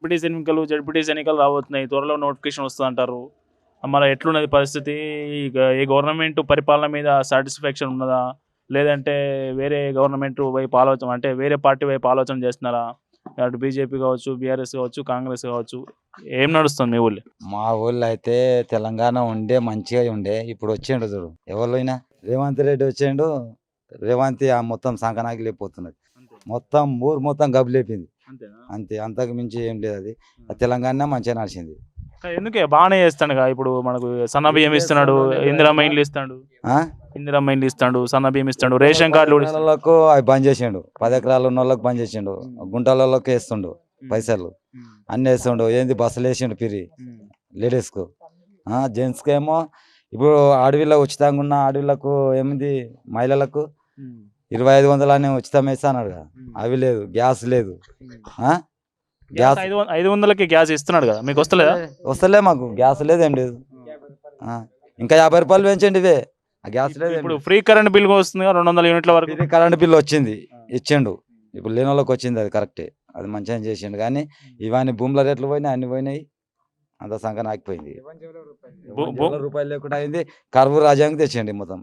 ZPTC ఎన్నికలు రాబోతున్నాయి. త్వరలో నోటిఫికేషన్ వస్తదంటారు. మరి ఎట్లున్నది పరిస్థితి? ఈ గవర్నమెంట్ పరిపాలన మీద సాటిస్ఫాక్షన్ ఉన్నదా? లేదంటే వేరే గవర్నమెంట్ వైపు ఆలోచన అంటే వేరే పార్టీ వైపు ఆలోచన చేస్తున్నారా? అటు బీజేపీ కావచ్చు, బీఆర్ఎస్ కావచ్చు, కాంగ్రెస్ కావచ్చు. ఏం నడుస్తుంది మీ ఊళ్ళో? మా ఊళ్ళో అయితే తెలంగాణ ఉండే మంచిగా ఉండే. ఇప్పుడు వచ్చిండు చూడు ఎవరిలోనా రేవంత్ రెడ్డి వచ్చిండు. రేవంత్ మొత్తం సంకనాకి లేకపోతున్నది. మొత్తం ఊరు మొత్తం గబ్బు లేపింది అంతేనా? అంతే. అంతకు మించి ఏం లేదు. అది తెలంగాణ మంచిగా నడిచింది. ఎందుకే బాగానే చేస్తాడుగా. ఇప్పుడు మనకు సన్న బియ్యం ఇస్తున్నాడు, ఇందిరమ్మ ఇండ్లు ఇస్తాడు, ఆ? ఇందిరమ్మ ఇండ్లు ఇస్తాడు, సన్న బియ్యం ఇస్తాడు, రేషన్ కార్డులు కూడా ఇస్తాడు. వాళ్ళకు అవి బంద్ చేసిండు. 10 ఎకరాలు ఉన్న వాళ్ళకి బంద్ చేసిండు. గుంటలలోకి వేస్తుండు పైసలు అన్నీ వేస్తుండు. ఏంది బస్సులు వేసిండు పిరి లేడీస్కు. జెంట్స్కి ఏమో ఇప్పుడు అడవిలో ఉచితంగా ఉన్న అడవిలకు ఏమింది మహిళలకు 2500 అని ఉచితం వేస్తా అన్నాడు కదా. అవి లేదు, గ్యాస్ లేదు. గ్యాస్ 500కి గ్యాస్ ఇస్తున్నాడు కదా, మీకు వస్తలేదా? వస్తలే, మాకు గ్యాస్ లేదు, ఏం లేదు. ఇంకా 50 రూపాయలు పెంచండి ఇవే. ఆ గ్యాస్ లేదు. ఇప్పుడు ఫ్రీ కరెంట్ బిల్ వస్తుంది 200 యూనిట్ల వరకు. ఇది కరెంట్ బిల్ వచ్చింది, ఇచ్చిండు. ఇప్పుడు లేని వాళ్ళకి వచ్చింది, అది కరెక్టే. అది మంచిగా చేసిండు. కానీ ఇవన్నీ భూముల రేట్లు పోయినాయి, అన్ని పోయినాయి. అంత సంఖ్య ఆగిపోయింది. రూపాయలు లేకుండా అయింది. కరువు రాజ్యాంగం తెచ్చేయండి మొత్తం.